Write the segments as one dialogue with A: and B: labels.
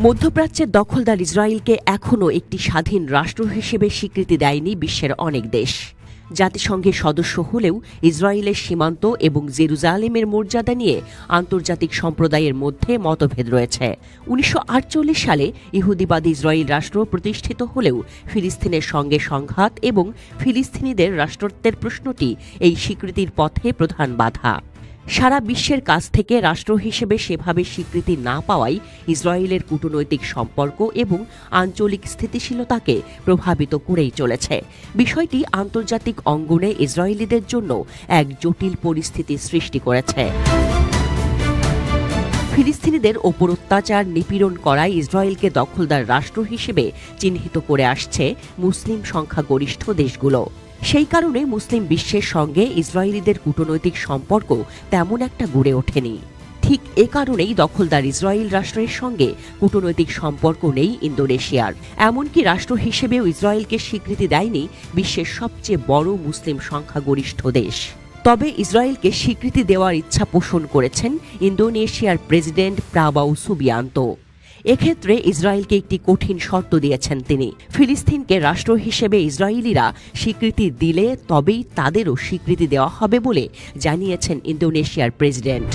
A: মধ্যপ্রাচ্যের দখলদার ইসরায়েলকে এখনও একটি স্বাধীন রাষ্ট্র হিসেবে স্বীকৃতি দেয়নি বিশ্বের অনেক দেশ। জাতিসংঘের সদস্য হলেও ইসরায়েলের সীমান্ত এবং জেরুজালেমের মর্যাদা নিয়ে আন্তর্জাতিক সম্প্রদায়ের মধ্যে মতভেদ রয়েছে। 1948 সালে ইহুদিবাদী ইসরায়েল রাষ্ট্র প্রতিষ্ঠিত হলেও ফিলিস্তিনের সঙ্গে সংঘাত এবং ফিলিস্তিনিদের রাষ্ট্রত্বের প্রশ্নটি এই স্বীকৃতির পথে প্রধান বাধা। সারা বিশ্বের কাছ থেকে রাষ্ট্র হিসেবে সেভাবে স্বীকৃতি না পাওয়ায় ইসরায়েলের কূটনৈতিক সম্পর্ক এবং আঞ্চলিক স্থিতিশীলতাকে প্রভাবিত করেই চলেছে। বিষয়টি আন্তর্জাতিক অঙ্গনে ইসরায়েলিদের জন্য এক জটিল পরিস্থিতি সৃষ্টি করেছে। ফিলিস্তিনিদের ওপর অত্যাচার নিপীড়ন করায় ইসরায়েলকে দখলদার রাষ্ট্র হিসেবে চিহ্নিত করে আসছে মুসলিম সংখ্যাগরিষ্ঠ দেশগুলো। সেই কারণে মুসলিম বিশ্বের সঙ্গে ইসরায়েলিদের কূটনৈতিক সম্পর্ক তেমন একটা গড়ে ওঠেনি। ঠিক এ কারণেই দখলদার ইসরায়েল রাষ্ট্রের সঙ্গে কূটনৈতিক সম্পর্ক নেই ইন্দোনেশিয়ার। এমনকি রাষ্ট্র হিসেবেও ইসরায়েলকে স্বীকৃতি দেয়নি বিশ্বের সবচেয়ে বড় মুসলিম সংখ্যাগরিষ্ঠ দেশ। তবে ইসরায়েলকে স্বীকৃতি দেওয়ার ইচ্ছা পোষণ করেছেন ইন্দোনেশিয়ার প্রেসিডেন্ট প্রাবাও সুবিয়ান্তো। এক্ষেত্রে ইসরায়েলকে একটি কঠিন শর্ত দিয়েছেন তিনি। ফিলিস্তিনকে রাষ্ট্র হিসেবে ইসরায়েলিরা স্বীকৃতি দিলে তবেই তাদেরও স্বীকৃতি দেওয়া হবে বলে জানিয়েছেন ইন্দোনেশিয়ার প্রেসিডেন্ট।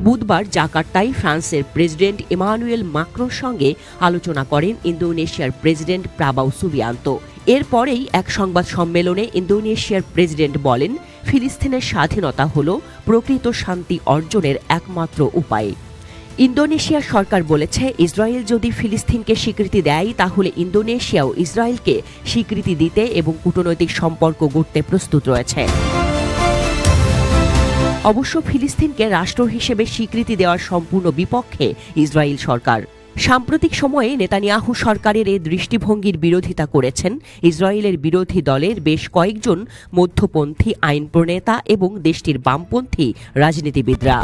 A: বুধবার জাকার্তায় ফ্রান্সের প্রেসিডেন্ট ইমানুয়েল মাক্রোর সঙ্গে আলোচনা করেন ইন্দোনেশিয়ার প্রেসিডেন্ট প্রাবাও সুবিয়ান্তো। এরপরেই এক সংবাদ সম্মেলনে ইন্দোনেশিয়ার প্রেসিডেন্ট বলেন, ফিলিস্তিনের স্বাধীনতা হল প্রকৃত শান্তি অর্জনের একমাত্র উপায়। ইন্দোনেশিয়া সরকার বলেছে, ইসরায়েল যদি ফিলিস্তিনকে স্বীকৃতি দেয় তাহলে ইন্দোনেশিয়াও ইসরায়েলকে স্বীকৃতি দিতে এবং কূটনৈতিক সম্পর্ক গড়তে প্রস্তুত রয়েছে। অবশ্য ফিলিস্তিনকে রাষ্ট্র হিসেবে স্বীকৃতি দেওয়ার সম্পূর্ণ বিপক্ষে ইসরায়েল সরকার। সাম্প্রতিক সময়ে নেতানিয়াহু সরকারের এ দৃষ্টিভঙ্গির বিরোধিতা করেছেন ইসরায়েলের বিরোধী দলের বেশ কয়েকজন মধ্যপন্থী আইন প্রণেতা এবং দেশটির বামপন্থী রাজনীতিবিদরা।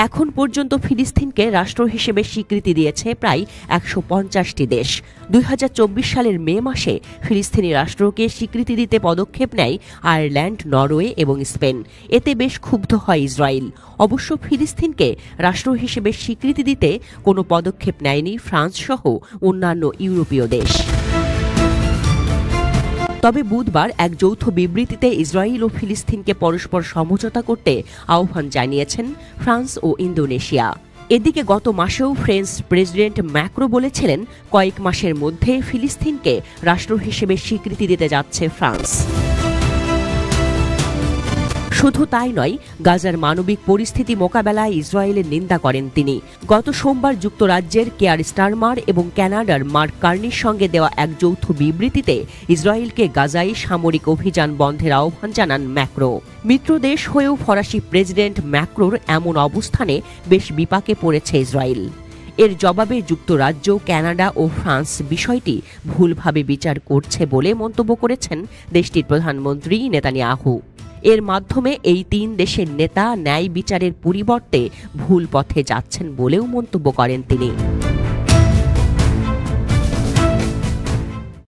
A: এখন পর্যন্ত ফিলিস্তিনকে রাষ্ট্র হিসেবে স্বীকৃতি দিয়েছে প্রায় 150টি দেশ। 2024 সালের মে মাসে ফিলিস্তিনি রাষ্ট্রকে স্বীকৃতি দিতে পদক্ষেপ নেয় আয়ারল্যান্ড, নরওয়ে এবং স্পেন। এতে বেশ ক্ষুব্ধ হয় ইসরায়েল। অবশ্য ফিলিস্তিনকে রাষ্ট্র হিসেবে স্বীকৃতি দিতে কোনো পদক্ষেপ নেয়নি ফ্রান্স সহ অন্যান্য ইউরোপীয় দেশ। তবে বুধবার এক যৌথ বিবৃতিতে ইসরায়েল ও ফিলিস্তিনকে পরস্পর সমঝোতা করতে আহ্বান জানিয়েছেন ফ্রান্স ও ইন্দোনেশিয়া। এদিকে গত মাসেও ফ্রেঞ্চ প্রেসিডেন্ট ম্যাক্রো বলেছিলেন, কয়েক মাসের মধ্যে ফিলিস্তিনকে রাষ্ট্র হিসেবে স্বীকৃতি দিতে যাচ্ছে ফ্রান্স। শুধু তাই নয়, গাজার মানবিক পরিস্থিতি মোকাবেলায় ইসরায়েলের নিন্দা করেন তিনি। গত সোমবার যুক্তরাজ্যের কেয়ার স্টারমার এবং কানাডার মার্ক কার্নির সঙ্গে দেওয়া এক যৌথ বিবৃতিতে ইসরায়েলকে গাজায় সামরিক অভিযান বন্ধের আহ্বান জানান ম্যাক্রো। মিত্রদেশ হয়েও ফরাসি প্রেসিডেন্ট ম্যাক্রোর এমন অবস্থানে বেশ বিপাকে পড়েছে ইসরায়েল। এর জবাবে যুক্তরাজ্য, কানাডা ও ফ্রান্স বিষয়টি ভুলভাবে বিচার করছে বলে মন্তব্য করেছেন দেশটির প্রধানমন্ত্রী নেতানিয়াহু। এর মাধ্যমে এই তিন দেশের নেতা ন্যায় বিচারের পরিবর্তে ভুল পথে যাচ্ছেন বলেও মন্তব্য করেন তিনি।